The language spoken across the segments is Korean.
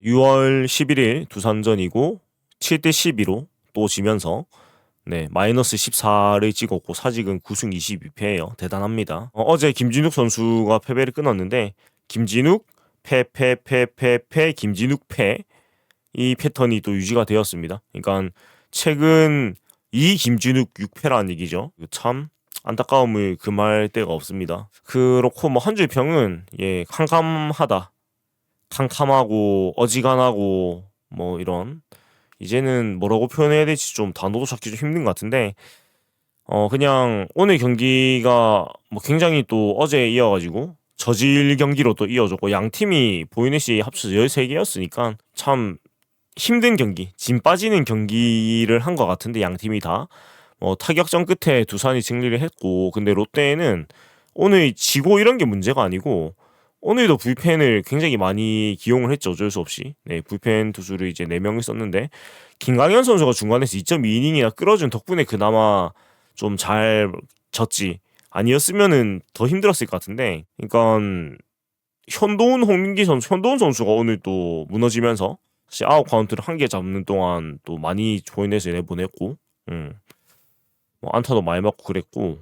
6월 11일 두산전이고 7대 12로 또 지면서 마이너스 14를 찍었고 사직은 9승 22패예요. 대단합니다. 어제 김진욱 선수가 패배를 끊었는데 김진욱 패 김진욱 패 이 패턴이 또 유지가 되었습니다. 그러니까 최근 이 김진욱 6패라는 얘기죠. 참 안타까움을 금할 데가 없습니다. 그렇고 뭐 한 줄 평은 캄캄하다. 캄캄하고 어지간하고 뭐 이런 이제는 뭐라고 표현해야 될지 좀 단어도 찾기 좀 힘든 것 같은데 그냥 오늘 경기가 뭐 굉장히 또 어제에 이어가지고 저질 경기로 또 이어졌고 양 팀이 보이넷이 합쳐서 13개였으니까 참 힘든 경기, 진 빠지는 경기를 한 것 같은데 양 팀이 다 타격전 끝에 두산이 승리를 했고 근데 롯데는 오늘 지고 이런 게 문제가 아니고 오늘도 불펜을 굉장히 많이 기용을 했죠. 어쩔 수 없이. 불펜 투수를 이제 4명을 썼는데 김광현 선수가 중간에서 2.2이닝이나 끌어준 덕분에 그나마 좀 잘 졌지. 아니었으면은 더 힘들었을 것 같은데. 그러니까 현도훈 선수가 오늘 또 무너지면서 사실 아웃 카운트를 한 개 잡는 동안 또 많이 조인해서 내보냈고, 뭐 안타도 많이 맞고 그랬고,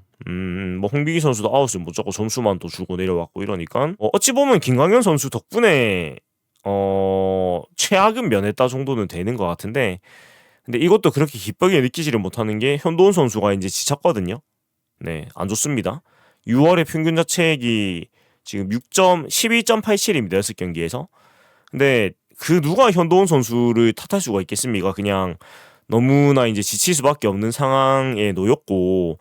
뭐 홍비기 선수도 아웃을 못 잡고 점수만 또 주고 내려왔고 이러니까 어찌 보면 김광현 선수 덕분에 최악은 면했다 정도는 되는 것 같은데, 근데 이것도 그렇게 기쁘게 느끼지를 못하는 게 현도훈 선수가 이제 지쳤거든요. 안 좋습니다. 6월의 평균 자책이 지금 12.87입니다. 6경기에서. 근데 그 누가 현도훈 선수를 탓할 수가 있겠습니까? 그냥 너무나 이제 지칠 수밖에 없는 상황에 놓였고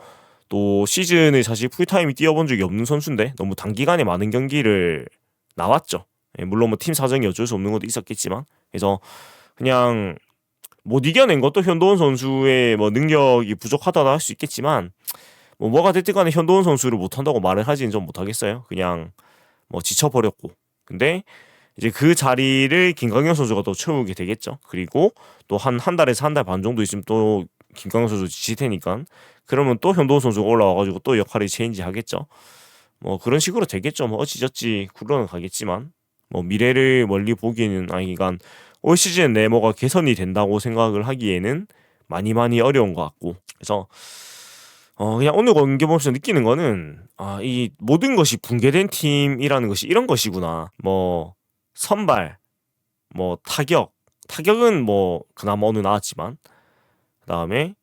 또 시즌을 사실 풀타임이 뛰어본 적이 없는 선수인데 너무 단기간에 많은 경기를 나왔죠. 물론 뭐 팀 사정이 어쩔 수 없는 것도 있었겠지만 그래서 그냥 못 이겨낸 것도 현도훈 선수의 뭐 능력이 부족하다고 할 수 있겠지만 뭐가 됐든 간에 현도훈 선수를 못한다고 말을 하지는 좀 못하겠어요. 그냥 뭐 지쳐버렸고 근데 이제 그 자리를 김광현 선수가 또 채우게 되겠죠. 그리고 또 한 달에서 한 달 반 정도 있으면 또 김광현 선수 지칠 테니까 그러면 또 현도훈 선수가 올라와가지고 또 역할이 체인지 하겠죠. 뭐 그런 식으로 되겠죠. 뭐 어찌저찌 굴러는 가겠지만 뭐 미래를 멀리 보기에는 아니간 올 시즌 내 뭐가 개선이 된다고 생각을 하기에는 많이 어려운 것 같고 그래서 그냥 오늘 경기 보면서 느끼는 거는 이 모든 것이 붕괴된 팀이라는 것이 이런 것이구나. 뭐 선발, 뭐 타격은 뭐 그나마 어느 나았지만 그다음에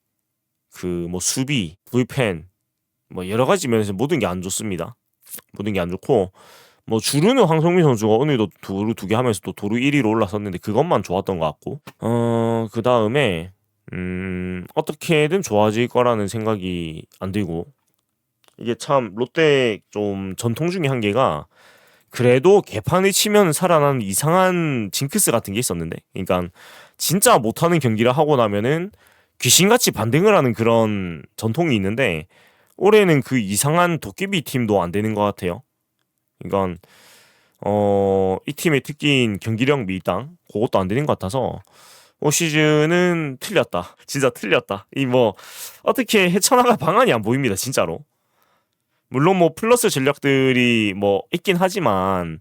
그 뭐 수비, 불펜 뭐 여러 가지 면에서 모든 게 안 좋습니다. 모든 게 안 좋고 뭐 주루는 황성민 선수가 오늘도 도루 2개 하면서 또 도루 1위로 올라섰는데 그것만 좋았던 것 같고 그다음에 어떻게든 좋아질 거라는 생각이 안 들고 이게 참 롯데 좀 전통 중에 한 개가 그래도 개판을 치면 살아나는 이상한 징크스 같은 게 있었는데 그러니까 진짜 못하는 경기를 하고 나면은 귀신같이 반등을 하는 그런 전통이 있는데 올해는 그 이상한 도깨비 팀도 안 되는 것 같아요. 그러니까 이 팀의 특기인 경기력 밀당 그것도 안 되는 것 같아서 올 시즌은 틀렸다. 진짜 틀렸다. 이 뭐 어떻게 헤쳐나갈 방안이 안 보입니다. 진짜로. 물론 뭐 플러스 전략들이 뭐 있긴 하지만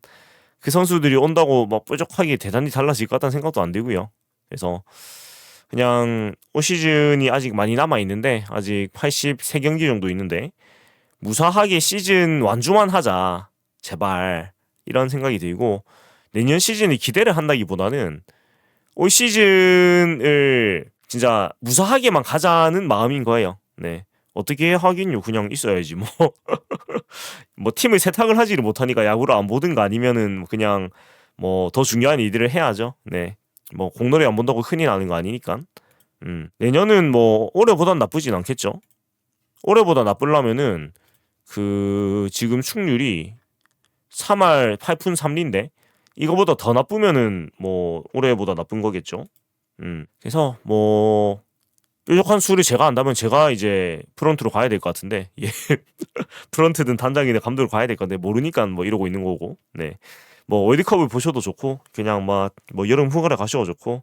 그 선수들이 온다고 막 뾰족하게 대단히 달라질 것 같다는 생각도 안 들고요. 그래서 그냥 올 시즌이 아직 많이 남아 있는데 아직 83경기 정도 있는데 무사하게 시즌 완주만 하자 제발 이런 생각이 들고 내년 시즌이 기대를 한다기보다는 올 시즌을 진짜 무사하게만 가자는 마음인 거예요. 어떻게 하긴요. 그냥 있어야지 뭐. 뭐 팀을 세탁을 하지를 못하니까 야구를 안 보든가 아니면은 그냥 뭐 더 중요한 일들을 해야죠. 뭐 공놀이 안 본다고 흔히 나는 거 아니니까. 내년은 뭐 올해보단 나쁘진 않겠죠. 올해보다 나쁘려면은 그 지금 충률이 3할 8푼 3리인데 이거보다 더 나쁘면은 뭐 올해보다 나쁜 거겠죠. 그래서 뭐 뾰족한 수를 제가 안다면 제가 이제 프런트로 가야 될 것 같은데 프런트든 단장이든 감독으로 가야 될 건데 모르니까 뭐 이러고 있는 거고 뭐 월드컵을 보셔도 좋고 그냥 뭐 여름 휴가를 가셔도 좋고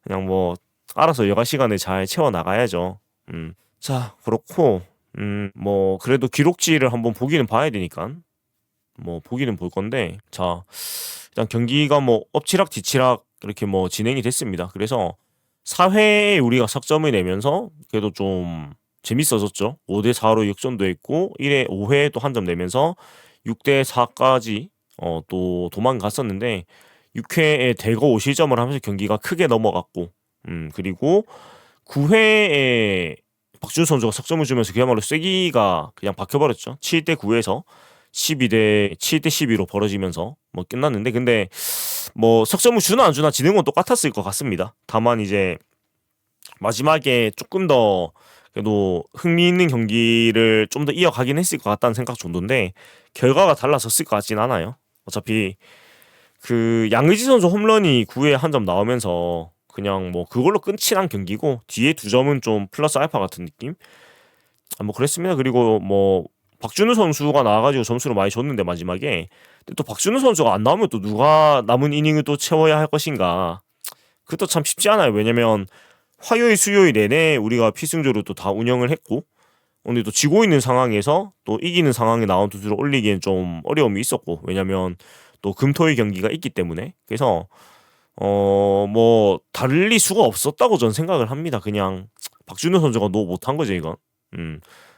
그냥 뭐 알아서 여가 시간을 잘 채워 나가야죠. 자 그렇고 뭐 그래도 기록지를 한번 보기는 봐야 되니까 뭐 보기는 볼 건데 자 일단 경기가 뭐 엎치락 뒤치락 그렇게 뭐 진행이 됐습니다. 그래서 4회에 우리가 석점을 내면서 그래도 좀 재밌어졌죠. 5대 4로 역전도 했고 1회 5회에 또 한 점 내면서 6대 4까지 또 도망갔었는데 6회에 대거 5실점을 하면서 경기가 크게 넘어갔고 그리고 9회에 박준호 선수가 석점을 주면서 그야말로 쐐기가 그냥 박혀버렸죠. 7대 9에서 7대 12로 벌어지면서 뭐 끝났는데 근데 뭐 석점을 주나 안 주나 지는 건 똑같았을 것 같습니다. 다만 이제 마지막에 조금 더 그래도 흥미있는 경기를 좀 더 이어가긴 했을 것 같다는 생각 정도인데 결과가 달라졌을 것 같진 않아요. 어차피 그 양의지 선수 홈런이 9회에 한 점 나오면서 그냥 뭐 그걸로 끝이 난 경기고 뒤에 두 점은 좀 플러스 알파 같은 느낌? 뭐 그랬습니다. 그리고 뭐 박준우 선수가 나와가지고 점수를 많이 줬는데 마지막에 근데 또 박준우 선수가 안 나오면 또 누가 남은 이닝을 또 채워야 할 것인가 그것도 참 쉽지 않아요. 왜냐면 화요일 수요일 내내 우리가 필승조를 또 다 운영을 했고 오늘 또 지고 있는 상황에서 또 이기는 상황에 나온 투수를 올리기엔 좀 어려움이 있었고 왜냐면 또 금토일 경기가 있기 때문에 그래서 뭐 달리 수가 없었다고 전 생각을 합니다. 그냥 박준호 선수가 너무 못한 거죠 이건.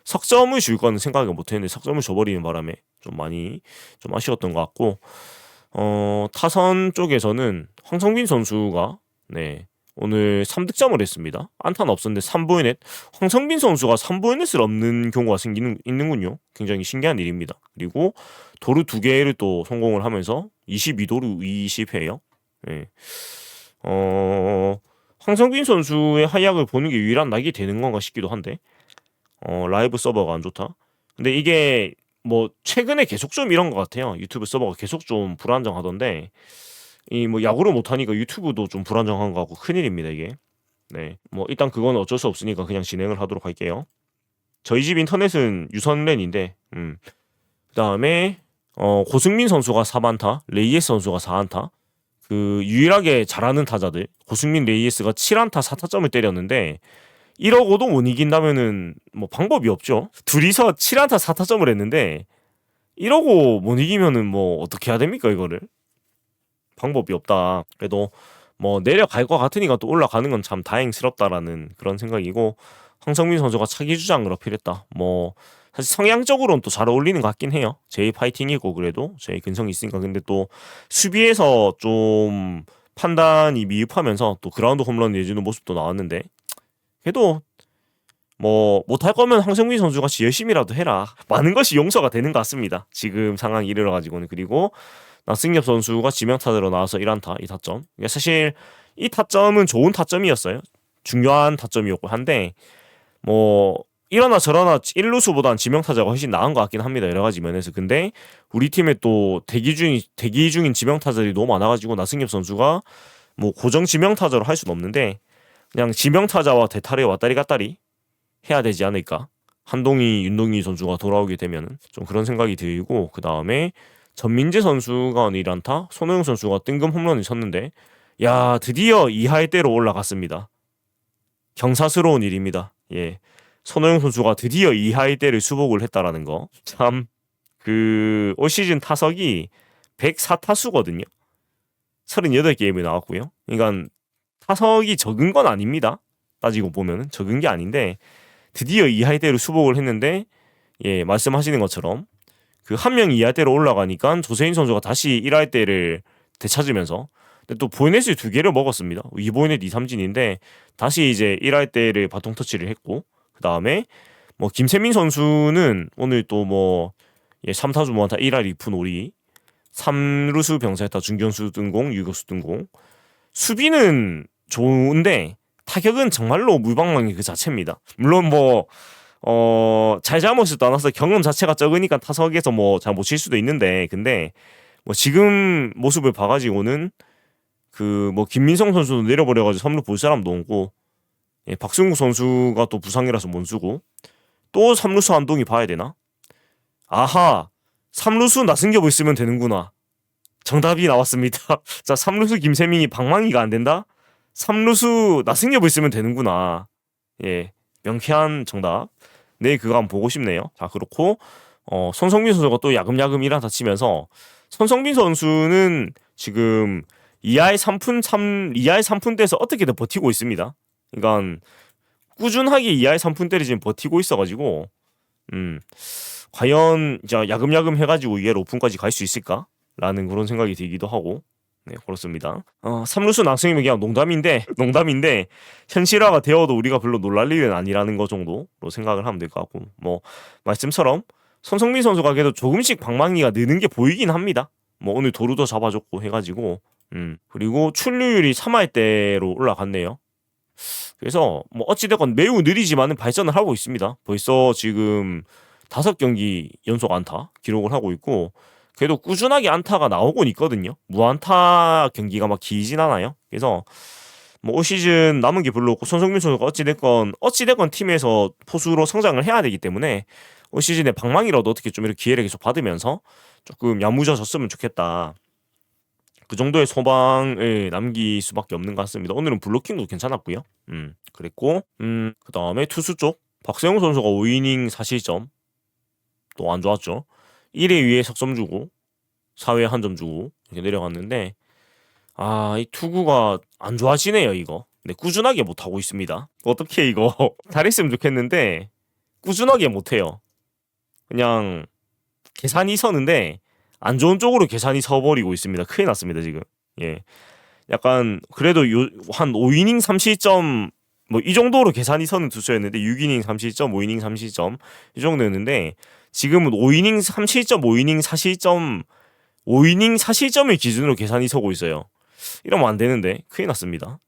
석점을 줄 거는 생각을 못했는데 석점을 줘버리는 바람에 좀 많이 좀 아쉬웠던 것 같고 타선 쪽에서는 황성빈 선수가 네 오늘 3득점을 했습니다. 안타는 없었는데 3부인넷 황성빈 선수가 3부인넷을 없는 경우가 있는군요. 굉장히 신기한 일입니다. 그리고 도루 2개를 또 성공을 하면서 22도루 20회예요. 네. 황성빈 선수의 활약을 보는 게 유일한 낙이 되는 건가 싶기도 한데 라이브 서버가 안 좋다. 근데 이게 뭐 최근에 계속 좀 이런 것 같아요. 유튜브 서버가 계속 좀 불안정하던데 이 뭐 야구를 못하니까 유튜브도 좀 불안정한 거 같고 큰일입니다 이게. 네, 뭐 일단 그건 어쩔 수 없으니까 그냥 진행을 하도록 할게요. 저희 집 인터넷은 유선랜인데, 그다음에 고승민 선수가 4안타, 레이에스 선수가 4안타. 그 유일하게 잘하는 타자들 고승민 레이에스가 7안타 4타점을 때렸는데 이러고도 못 이긴다면은 뭐 방법이 없죠. 둘이서 7안타 4타점을 했는데 이러고 못 이기면은 뭐 어떻게 해야 됩니까 이거를? 방법이 없다. 그래도 뭐 내려갈 것 같으니까 또 올라가는 건 참 다행스럽다라는 그런 생각이고 황성민 선수가 차기 주장을 어필했다. 뭐 사실 성향적으로는 또 잘 어울리는 것 같긴 해요. 제이 파이팅이고 그래도 제이 근성이 있으니까 근데 또 수비에서 좀 판단이 미흡하면서 또 그라운드 홈런 내주는 모습도 나왔는데 그래도 뭐 못할 거면 황성민 선수가 열심히라도 해라. 많은 것이 용서가 되는 것 같습니다. 지금 상황이 이르러 가지고는 그리고 나승엽 선수가 지명타자로 나와서 1안타 2타점. 사실 이 타점은 좋은 타점이었어요. 중요한 타점이었고 한데 뭐 이러나 저러나 1루수보다는 지명타자가 훨씬 나은 것 같긴 합니다. 여러 가지 면에서. 근데 우리 팀에 또 대기 중인 지명타자들이 너무 많아가지고 나승엽 선수가 뭐 고정 지명타자로 할 수는 없는데 그냥 지명타자와 대타를 왔다리 갔다리 해야 되지 않을까. 한동희, 윤동희 선수가 돌아오게 되면 좀 그런 생각이 들고 그 다음에 전민재 선수가 1안타, 손호영 선수가 뜬금 홈런을 쳤는데 야 드디어 2할대로 올라갔습니다. 경사스러운 일입니다. 예, 손호영 선수가 드디어 2할대를 수복을 했다라는 거. 참 그 올 시즌 타석이 104타수거든요. 38게임이 나왔고요. 그러니까 타석이 적은 건 아닙니다. 따지고 보면은 적은 게 아닌데 드디어 2할대로 수복을 했는데 예 말씀하시는 것처럼 그 한 명 2할대로 올라가니까 조세인 선수가 다시 1할대를 되찾으면서 근데 또 보이넷을 2개를 먹었습니다. 2보이넷 2삼진인데 다시 이제 1할대를 바통 터치를 했고 그 다음에 뭐 김세민 선수는 오늘 또 뭐 3타수 무안타 1할 2푼 5리 3루수 병살타 중견수 뜬공 유격수 뜬공 수비는 좋은데 타격은 정말로 물방망이 그 자체입니다. 물론 뭐 잘잘못을 떠나서 경험 자체가 적으니까 타석에서 뭐 잘 못 칠 수도 있는데 근데 뭐 지금 모습을 봐가지고는 그 뭐 김민성 선수도 내려버려가지고 3루 볼 사람도 없고 예, 박승국 선수가 또 부상이라서 못 쓰고 또 3루수 한동이 봐야 되나? 아하 3루수 나승엽을 쓰면 되는구나. 정답이 나왔습니다. 자 3루수 김세민이 방망이가 안 된다? 3루수 나승엽을 쓰면 되는구나. 예, 명쾌한 정답. 네, 그거 한번 보고 싶네요. 자, 그렇고 손성빈 선수가 또 야금야금 1안타 치면서 손성빈 선수는 지금 이하의 3푼대에서 어떻게든 버티고 있습니다. 그러니까 꾸준하게 이하의 3푼대를 지금 버티고 있어가지고 과연 자 야금야금 해가지고 이하로 오픈까지 갈 수 있을까라는 그런 생각이 들기도 하고 네 그렇습니다. 3루수 낭승이면 그냥 농담인데 현실화가 되어도 우리가 별로 놀랄 일은 아니라는 거 정도로 생각을 하면 될 것 같고 뭐 말씀처럼 손흥민 선수가 그래도 조금씩 방망이가 느는 게 보이긴 합니다. 뭐 오늘 도루도 잡아줬고 해가지고 그리고 출루율이 3할대로 올라갔네요. 그래서 뭐 어찌됐건 매우 느리지만은 발전을 하고 있습니다. 벌써 지금 5경기 연속 안타 기록을 하고 있고 그래도 꾸준하게 안타가 나오곤 있거든요. 무안타 경기가 막 길진 않아요. 그래서 뭐 올 시즌 남은 게 별로 없고 손흥민 선수가 어찌됐건 팀에서 포수로 성장을 해야 되기 때문에 올 시즌에 방망이라도 어떻게 좀 이렇게 기회를 계속 받으면서 조금 야무져졌으면 좋겠다. 그 정도의 소망을 남길 수밖에 없는 것 같습니다. 오늘은 블로킹도 괜찮았고요. 그랬고 그 다음에 투수 쪽 박세웅 선수가 5이닝 4실점 또 안 좋았죠. 1회 위에 석점 주고 4회 한 점 주고 이렇게 내려갔는데 이 투구가 안 좋아지네요 이거. 네, 꾸준하게 못하고 있습니다. 어떻게 이거 잘했으면 좋겠는데 꾸준하게 못해요. 그냥 계산이 서는데 안 좋은 쪽으로 계산이 서버리고 있습니다. 큰일 났습니다 지금. 예, 약간 그래도 한 5이닝 3실점 뭐 이 정도로 계산이 서는 투수였는데 6이닝 3실점, 5이닝 3실점 이 정도였는데 지금은 5이닝 3실점, 5이닝 4실점, 5이닝 4실점을 기준으로 계산이 서고 있어요. 이러면 안 되는데 큰일 났습니다.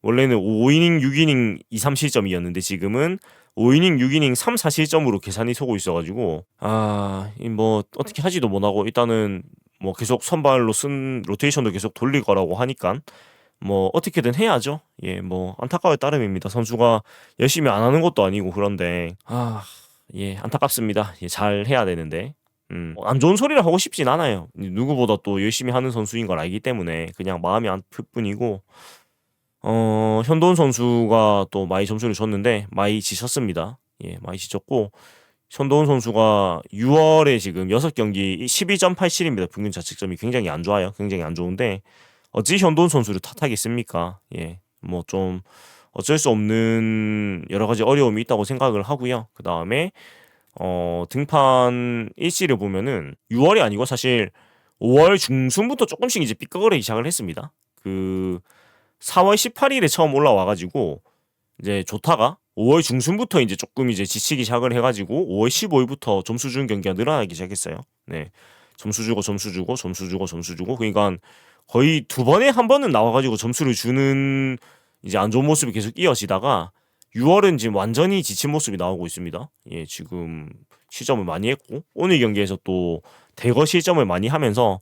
원래는 5이닝, 6이닝 2, 3실점이었는데 지금은 5이닝, 6이닝 3, 4실점으로 계산이 서고 있어가지고 뭐 어떻게 하지도 못하고 일단은 뭐 계속 선발로 쓴 로테이션도 계속 돌릴 거라고 하니까 뭐 어떻게든 해야죠. 예, 뭐 안타까울 따름입니다. 선수가 열심히 안 하는 것도 아니고 그런데 예, 안타깝습니다. 예, 잘 해야 되는데 안 좋은 소리를 하고 싶진 않아요. 누구보다 또 열심히 하는 선수인 걸 알기 때문에 그냥 마음이 아플 뿐이고 현도훈 선수가 또 많이 점수를 줬는데 많이 지쳤습니다. 예, 많이 지쳤고 현도훈 선수가 6월에 지금 6경기 12.87입니다. 평균 자책점이 굉장히 안 좋아요. 굉장히 안 좋은데 어찌 현도훈 선수를 탓하겠습니까? 예, 뭐 좀 어쩔 수 없는 여러 가지 어려움이 있다고 생각을 하고요. 그 다음에 등판 일시를 보면은 6월이 아니고 사실 5월 중순부터 조금씩 이제 삐걱거리기 시작을 했습니다. 그 4월 18일에 처음 올라와가지고 이제 좋다가 5월 중순부터 이제 조금 이제 지치기 시작을 해가지고 5월 15일부터 점수 주는 경기가 늘어나기 시작했어요. 네, 점수 주고 그러니까 거의 2번에 한 번은 나와가지고 점수를 주는 이제 안 좋은 모습이 계속 이어지다가 6월은 지금 완전히 지친 모습이 나오고 있습니다. 예, 지금 실점을 많이 했고 오늘 경기에서 또 대거 실점을 많이 하면서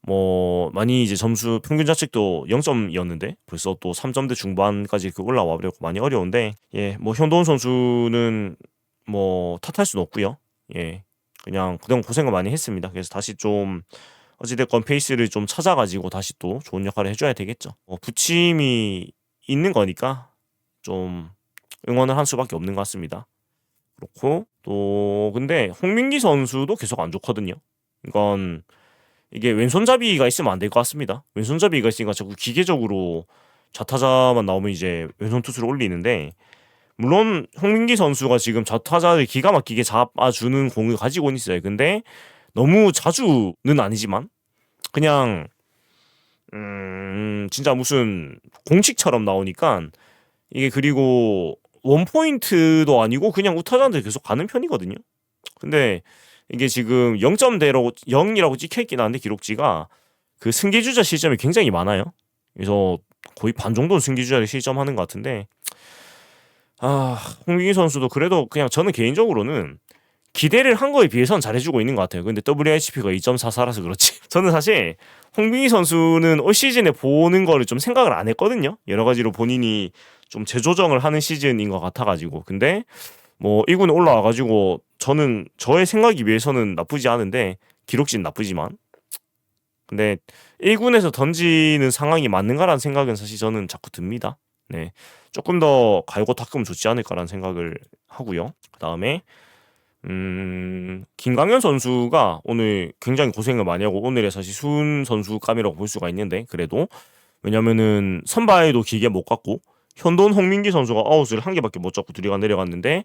뭐 많이 이제 점수 평균 자책도 0점이었는데 벌써 또 3점대 중반까지 올라와 버렸고 많이 어려운데 예, 뭐 현도훈 선수는 뭐 탓할 수는 없고요. 예, 그냥 그동안 고생을 많이 했습니다. 그래서 다시 좀 어찌됐건 페이스를 좀 찾아가지고 다시 또 좋은 역할을 해줘야 되겠죠. 부침이 있는 거니까 좀 응원을 할 수밖에 없는 것 같습니다. 그렇고 또 근데 홍민기 선수도 계속 안 좋거든요. 이건 이게 왼손잡이가 있으면 안 될 것 같습니다. 왼손잡이가 있으니까 자꾸 기계적으로 좌타자만 나오면 이제 왼손 투수를 올리는데 물론 홍민기 선수가 지금 좌타자를 기가 막히게 잡아주는 공을 가지고는 있어요. 근데 너무 자주는 아니지만 그냥 진짜 무슨 공식처럼 나오니까 이게 그리고 원포인트도 아니고 그냥 우타자한테 계속 가는 편이거든요. 근데 이게 지금 0이라고 찍혀있긴 한데 기록지가 그 승기주자 실점이 굉장히 많아요. 그래서 거의 반 정도는 승기주자를 실점하는 것 같은데 홍민기 선수도 그래도 그냥 저는 개인적으로는 기대를 한 거에 비해서는 잘해주고 있는 것 같아요. 근데 WHP가 2.44라서 그렇지. 저는 사실 홍민기 선수는 올 시즌에 보는 거를 좀 생각을 안 했거든요. 여러 가지로 본인이 좀 재조정을 하는 시즌인 것 같아가지고. 근데 뭐 1군에 올라와가지고 저는 저의 생각에 비해서는 나쁘지 않은데 기록진 나쁘지만 근데 1군에서 던지는 상황이 맞는가라는 생각은 사실 저는 자꾸 듭니다. 네, 조금 더 갈고 닦으면 좋지 않을까라는 생각을 하고요. 그 다음에 김강현 선수가 오늘 굉장히 고생을 많이 하고 오늘의 사실 수훈 선수감이라고 볼 수가 있는데 그래도 왜냐면은 선발도 길게 못 갔고 현돈 홍민기 선수가 아웃을 한 개밖에 못 잡고 둘이가 내려갔는데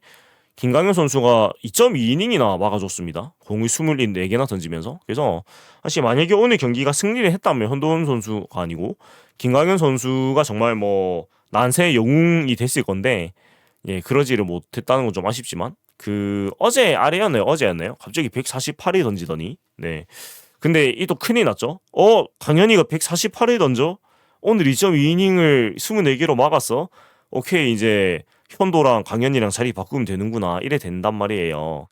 김강현 선수가 2.2이닝이나 막아줬습니다. 공을 24개나 던지면서. 그래서 사실 만약에 오늘 경기가 승리를 했다면 현돈 선수가 아니고 김강현 선수가 정말 뭐 난세의 영웅이 됐을 건데 예 그러지를 못했다는 건 좀 아쉽지만 그 어제였나요? 갑자기 148을 던지더니 네. 근데 이 또 큰일 났죠. 강현이가 148을 던져? 오늘 2.2이닝을 24개로 막았어. 오케이 이제 현도랑 강현이랑 자리 바꾸면 되는구나 이래 된단 말이에요.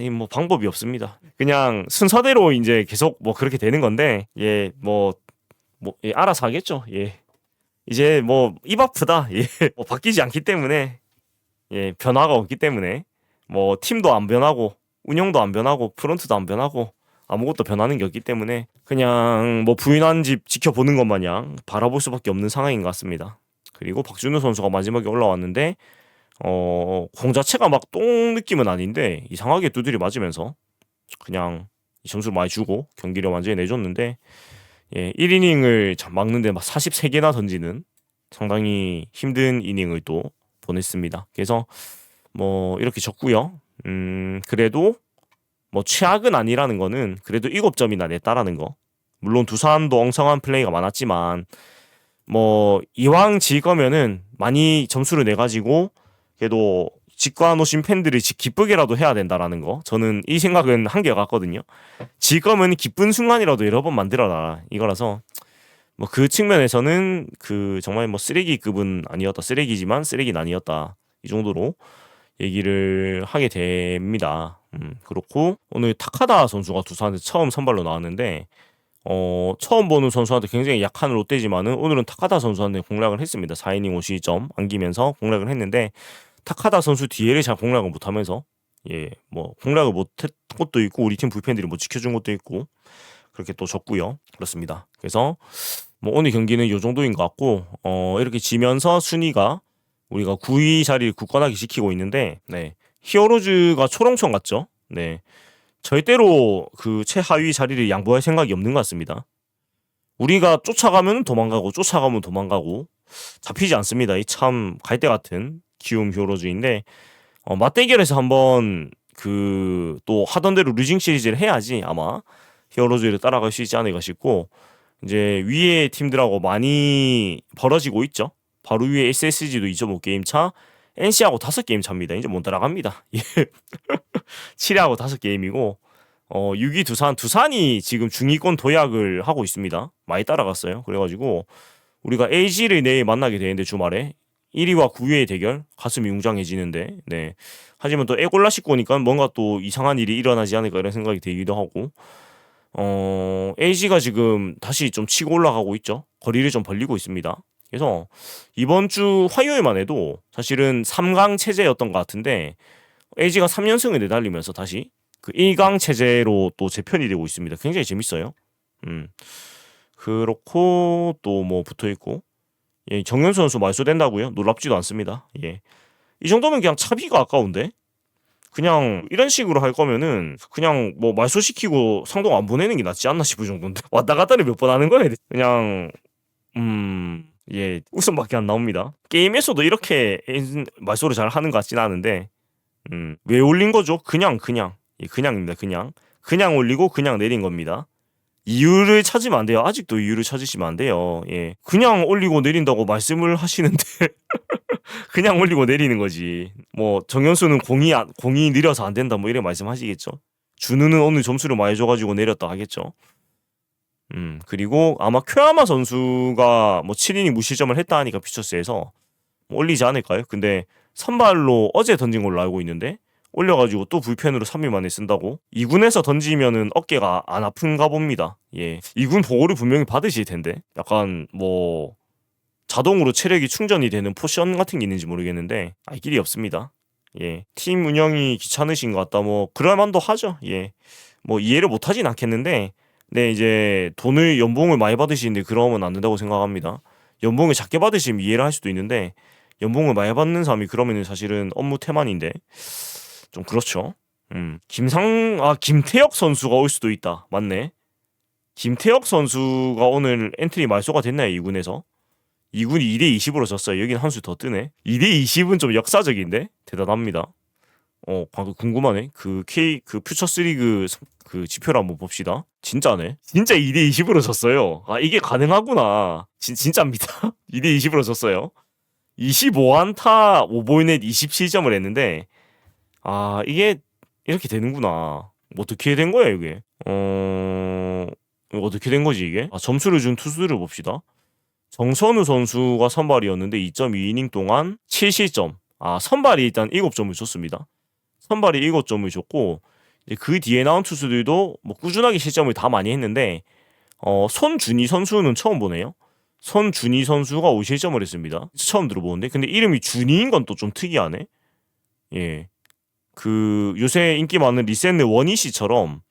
이 뭐 방법이 없습니다. 그냥 순서대로 이제 계속 뭐 그렇게 되는 건데 예, 알아서 하겠죠. 예. 이제 뭐 입 아프다. 예. 뭐 바뀌지 않기 때문에 예, 변화가 없기 때문에 뭐 팀도 안 변하고 운영도 안 변하고 프런트도 안 변하고 아무것도 변하는 게 없기 때문에 그냥 뭐 부인한 집 지켜보는 것 마냥 바라볼 수밖에 없는 상황인 것 같습니다. 그리고 박준호 선수가 마지막에 올라왔는데 공 자체가 막 똥 느낌은 아닌데 이상하게 두드려 맞으면서 그냥 점수를 많이 주고 경기를 완전히 내줬는데 예, 1이닝을 막는데 막 43개나 던지는 상당히 힘든 이닝을 또 보냈습니다. 그래서 뭐 이렇게 졌고요. 그래도 뭐 최악은 아니라는 거는 그래도 7점이나 냈다라는 거. 물론 두산도 엉성한 플레이가 많았지만 뭐 이왕 질 거면은 많이 점수를 내 가지고 그래도 직관 오신 팬들이 기쁘게라도 해야 된다라는 거. 저는 이 생각은 한결 같거든요. 질 거면 기쁜 순간이라도 여러 번 만들어라 이거라서 뭐 그 측면에서는 그 정말 뭐 쓰레기급은 아니었다. 쓰레기지만 쓰레기는 아니었다. 이 정도로 얘기를 하게 됩니다. 그렇고 오늘 타카다 선수가 두산한테 처음 선발로 나왔는데 처음 보는 선수한테 굉장히 약한 롯데지만은 오늘은 타카다 선수한테 공략을 했습니다. 4이닝 52점 안기면서 공략을 했는데 타카다 선수 뒤에를 잘 공략을 못하면서 예 뭐 공략을 못했 것도 있고 우리 팀 불펜들이 못 지켜준 것도 있고 그렇게 또 졌고요. 그렇습니다. 그래서 뭐 오늘 경기는 요 정도인 것 같고 이렇게 지면서 순위가 우리가 9위 자리를 굳건하게 지키고 있는데 네 히어로즈가 초롱청 같죠? 네 절대로 그 최하위 자리를 양보할 생각이 없는 것 같습니다. 우리가 쫓아가면 도망가고 쫓아가면 도망가고 잡히지 않습니다. 이 참 갈대 같은 키움 히어로즈인데 맞대결에서 한번 그 또 하던 대로 루징 시리즈를 해야지 아마 히어로즈를 따라갈 수 있지 않을까 싶고 이제 위에 팀들하고 많이 벌어지고 있죠. 바로 위에 SSG도 2.5게임 차, NC하고 5게임 차입니다. 이제 못 따라갑니다. 7회하고 5게임이고 6위 두산이 지금 중위권 도약을 하고 있습니다. 많이 따라갔어요. 그래가지고 우리가 LG를 내일 만나게 되는데 주말에 1위와 9위의 대결 가슴이 웅장해지는데 네. 하지만 또 애골라식구니까 뭔가 또 이상한 일이 일어나지 않을까 이런 생각이 들기도 하고 LG가 지금 다시 좀 치고 올라가고 있죠. 거리를 좀 벌리고 있습니다. 그래서 이번 주 화요일만 해도 사실은 3강 체제였던 것 같은데 LG가 3연승을 내달리면서 다시 그 1강 체제로 또 재편이 되고 있습니다. 굉장히 재밌어요. 그렇고 또 뭐 붙어 있고 예, 정현수 선수 말소된다고요? 놀랍지도 않습니다. 예. 이 정도면 그냥 차비가 아까운데 그냥 이런 식으로 할 거면은 그냥 뭐 말소시키고 상동 안 보내는 게 낫지 않나 싶을 정도인데 왔다 갔다를 몇 번 하는 거예요. 그냥 예 웃음밖에 안 나옵니다. 게임에서도 이렇게 말소를 잘 하는 것 같진 않은데 왜 올린 거죠? 그냥 예, 그냥입니다. 그냥 올리고 그냥 내린 겁니다. 이유를 찾으면 안 돼요. 아직도 이유를 찾으시면 안 돼요. 예. 그냥 올리고 내린다고 말씀을 하시는데 그냥 올리고 내리는 거지. 뭐 정현수는 공이 느려서 안 된다 뭐 이래 말씀하시겠죠. 준우는 오늘 점수를 많이 줘가지고 내렸다 하겠죠. 그리고 아마 쿄야마 선수가 뭐 7이닝 무실점을 했다 하니까 피처스에서 뭐 올리지 않을까요? 근데 선발로 어제 던진 걸로 알고 있는데 올려가지고 또 불펜으로 3일 만에 쓴다고? 2군에서 던지면은 어깨가 안 아픈가 봅니다. 예. 2군 보고를 분명히 받으실 텐데. 약간 뭐 자동으로 체력이 충전이 되는 포션 같은 게 있는지 모르겠는데 알 길이 없습니다. 예. 팀 운영이 귀찮으신 것 같다. 뭐 그럴 만도 하죠. 예. 뭐 이해를 못 하진 않겠는데 네, 이제 연봉을 많이 받으시는데 그러면 안 된다고 생각합니다. 연봉을 작게 받으시면 이해를 할 수도 있는데 연봉을 많이 받는 사람이 그러면은 사실은 업무 태만인데 좀 그렇죠. 김태혁 선수가 올 수도 있다. 맞네. 김태혁 선수가 오늘 엔트리 말소가 됐나요? 2군에서? 2군이 2대20으로 졌어요. 여긴 한 수 더 뜨네. 2대20은 좀 역사적인데? 대단합니다. 방금 궁금하네. 그 퓨처스 리그 그 지표를 한번 봅시다. 진짜네. 진짜 2대20으로 졌어요. 아, 이게 가능하구나. 진짜입니다. 2대20으로 졌어요. 25안타 5볼넷 27점을 했는데, 아, 이게 이렇게 되는구나. 어떻게 된 거야, 이게? 어떻게 된 거지, 이게? 점수를 준 투수들을 봅시다. 정선우 선수가 선발이었는데 2.2이닝 동안 7실점. 선발이 일단 7점을 줬습니다. 선발이 7점을 줬고, 이제 그 뒤에 나온 투수들도 뭐 꾸준하게 실점을 다 많이 했는데, 손준희 선수는 처음 보네요. 손준희 선수가 5실점을 했습니다. 처음 들어보는데, 근데 이름이 준희인 건 또 좀 특이하네. 예. 요새 인기 많은 리센느 원희 씨처럼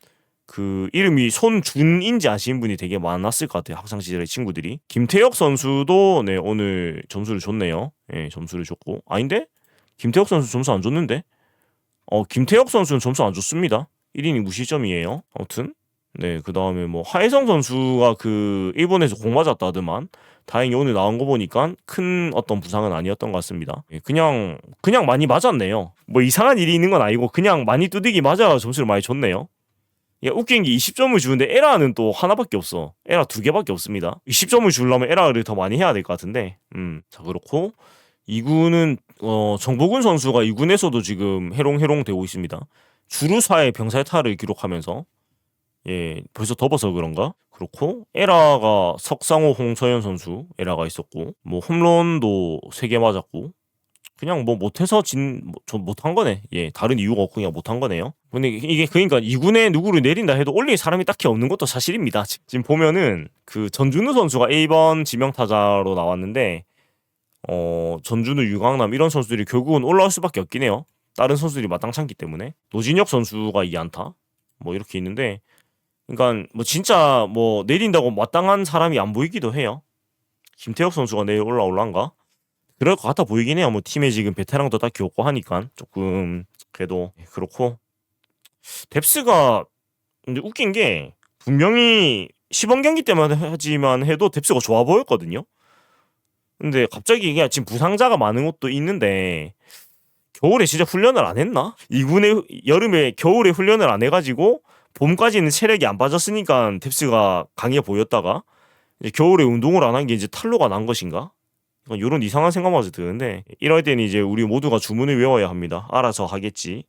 그 이름이 손준인지 아시는 분이 되게 많았을 것 같아요. 학창 시절의 친구들이. 김태혁 선수도 네, 오늘 점수를 줬네요. 예, 점수를 줬고. 아닌데? 김태혁 선수 점수 안 줬는데? 김태혁 선수는 점수 안 줬습니다. 1이닝 무실점이에요. 아무튼. 네, 그 다음에 뭐 하혜성 선수가 일본에서 공 맞았다 하더만 다행히 오늘 나온 거 보니까 큰 어떤 부상은 아니었던 것 같습니다. 예, 그냥 많이 맞았네요. 뭐 이상한 일이 있는 건 아니고 그냥 많이 두들기 맞아 점수를 많이 줬네요. 예, 웃긴 게 20점을 주는데 에라는 또 하나밖에 없어. 에라 2개밖에 없습니다. 20점을 주려면 에라를 더 많이 해야 될 것 같은데. 자, 그렇고 2군은 정보근 선수가 2군에서도 지금 해롱해롱 되고 있습니다. 주루사의 병살타를 기록하면서 예, 벌써 덮어서 그런가? 그렇고 에라가 석상호 홍서현 선수 에라가 있었고 뭐 홈런도 3개 맞았고 그냥 뭐 못해서 못한 거네. 예, 다른 이유가 없고 그냥 못한 거네요. 근데 이게 그러니까 2군에 누구를 내린다 해도 올릴 사람이 딱히 없는 것도 사실입니다. 지금 보면은 그 전준우 선수가 1번 지명타자로 나왔는데 전준우, 유강남 이런 선수들이 결국은 올라올 수밖에 없긴 해요. 다른 선수들이 마땅찮기 때문에. 노진혁 선수가 2안타 뭐 이렇게 있는데 그러니까 뭐 진짜 뭐 내린다고 마땅한 사람이 안 보이기도 해요. 김태혁 선수가 내일 올라올란가? 그럴 것 같아 보이긴 해요. 뭐 팀에 지금 베테랑도 딱히 없고 하니까 조금 그래도 그렇고 뎁스가 근데 웃긴 게 분명히 시범 경기 때만 하지만 해도 뎁스가 좋아 보였거든요. 근데 갑자기 이게 지금 부상자가 많은 것도 있는데 겨울에 진짜 훈련을 안 했나? 여름에 겨울에 훈련을 안 해가지고 봄까지는 체력이 안 빠졌으니까 뎁스가 강해 보였다가 이제 겨울에 운동을 안 한 게 이제 탈로가 난 것인가? 이런 이상한 생각마저 드는데 이럴 때는 이제 우리 모두가 주문을 외워야 합니다. 알아서 하겠지.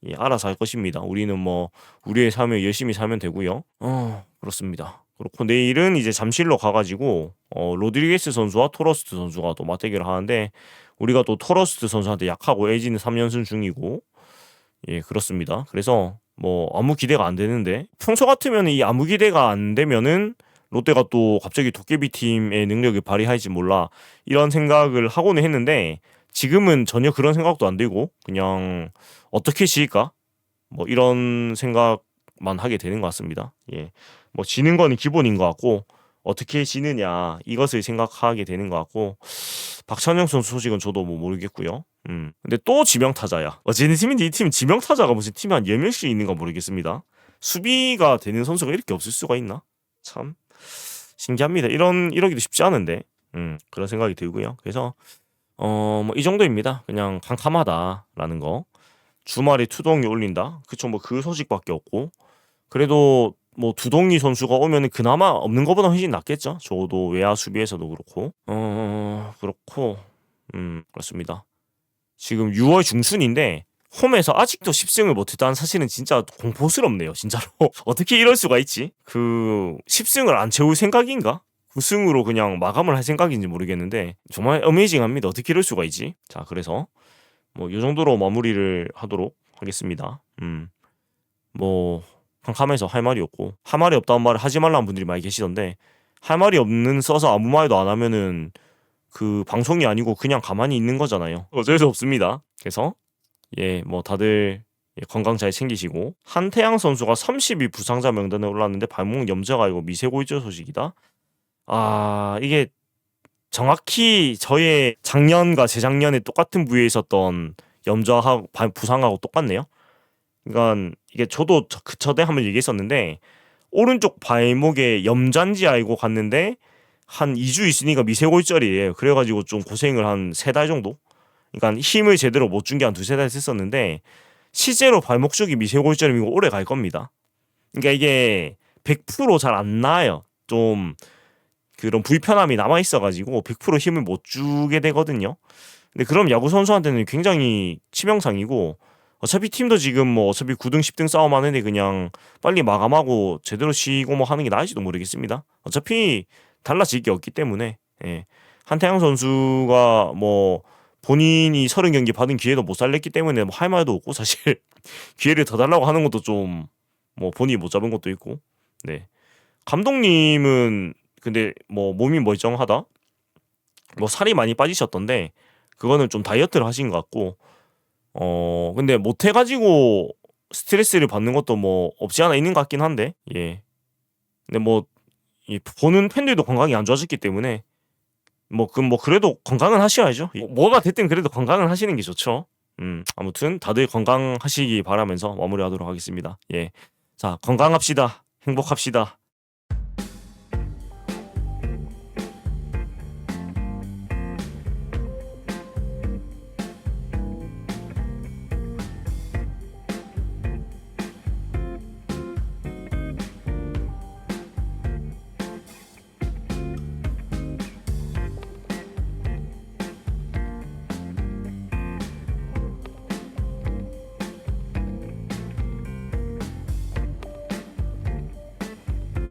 예, 알아서 할 것입니다. 우리는 뭐 우리의 삶을 열심히 살면 되고요. 그렇습니다. 그렇고 내일은 이제 잠실로 가가지고 로드리게스 선수와 토러스트 선수가 또 맞대결을 하는데 우리가 또 토러스트 선수한테 약하고 LG는 3연승 중이고 예 그렇습니다. 그래서 뭐 아무 기대가 안 되는데 평소 같으면 이 아무 기대가 안 되면은 롯데가 또 갑자기 도깨비 팀의 능력을 발휘할지 몰라 이런 생각을 하고는 했는데 지금은 전혀 그런 생각도 안 들고 그냥 어떻게 질까 뭐 이런 생각만 하게 되는 것 같습니다. 예, 뭐 지는 거는 기본인 것 같고 어떻게 지느냐 이것을 생각하게 되는 것 같고 박찬영 선수 소식은 저도 뭐 모르겠고요. 근데 또 지명타자야. 어제는 팀인데 이 팀은 지명타자가 무슨 팀이 한 10명씩 있는가 모르겠습니다. 수비가 되는 선수가 이렇게 없을 수가 있나? 참 신기합니다. 이러기도 쉽지 않은데 그런 생각이 들고요. 그래서 뭐 이 정도입니다. 그냥 캄캄하다라는 거. 주말에 투동이 올린다. 그쵸 뭐 그 소식밖에 없고 그래도 뭐 두동리 선수가 오면은 그나마 없는 것보다 훨씬 낫겠죠. 저도 외야 수비에서도 그렇고 그렇고 그렇습니다. 지금 6월 중순인데 홈에서 아직도 10승을 못했다는 사실은 진짜 공포스럽네요. 진짜로 어떻게 이럴 수가 있지? 10승을 안 채울 생각인가? 9승으로 그냥 마감을 할 생각인지 모르겠는데 정말 어메이징합니다. 어떻게 이럴 수가 있지? 자 그래서 뭐 이 정도로 마무리를 하도록 하겠습니다. 뭐 캄캄해서 할 말이 없고 할 말이 없다는 말을 하지 말라는 분들이 많이 계시던데 할 말이 없는 써서 아무 말도 안 하면은 그 방송이 아니고 그냥 가만히 있는 거잖아요. 어쩔 수 없습니다. 그래서 예 뭐 다들 건강 잘 챙기시고 한태양 선수가 30위 부상자 명단에 올랐는데 발목 염좌가 아니고 미세골절 소식이다. 이게 정확히 저의 작년과 재작년에 똑같은 부위에 있었던 염좌하고 부상하고 똑같네요. 그러니까 이게 저도 그 저때 한번 얘기했었는데 오른쪽 발목에 염잔지 알고 갔는데 한 2주 있으니까 미세골절이에요. 그래가지고 좀 고생을 한 3달 정도? 그러니까 힘을 제대로 못 준 게 한 2~3달 했었는데 실제로 발목 쪽이 미세골절이면 이거 오래 갈 겁니다. 그러니까 이게 100% 잘 안 나아요. 좀 그런 불편함이 남아 있어가지고 100% 힘을 못 주게 되거든요. 근데 그럼 야구 선수한테는 굉장히 치명상이고 어차피 팀도 지금 뭐 어차피 9등 10등 싸움 하는데 그냥 빨리 마감하고 제대로 쉬고 뭐 하는 게 나을지도 모르겠습니다. 어차피 달라질 게 없기 때문에. 예. 한태양 선수가 뭐 본인이 30경기 받은 기회도 못 살렸기 때문에 뭐 할 말도 없고 사실 기회를 더 달라고 하는 것도 좀 뭐 본인이 못 잡은 것도 있고. 네. 감독님은 근데 뭐 몸이 멀쩡하다. 뭐 살이 많이 빠지셨던데 그거는 좀 다이어트를 하신 것 같고 근데 못 해가지고 스트레스를 받는 것도 뭐 없지 않아 있는 것 같긴 한데 예. 근데 뭐 이 보는 팬들도 건강이 안 좋아졌기 때문에 뭐 그래도 건강은 하셔야죠. 뭐가 됐든 그래도 건강은 하시는 게 좋죠. 아무튼 다들 건강하시기 바라면서 마무리하도록 하겠습니다. 예. 자, 건강합시다. 행복합시다.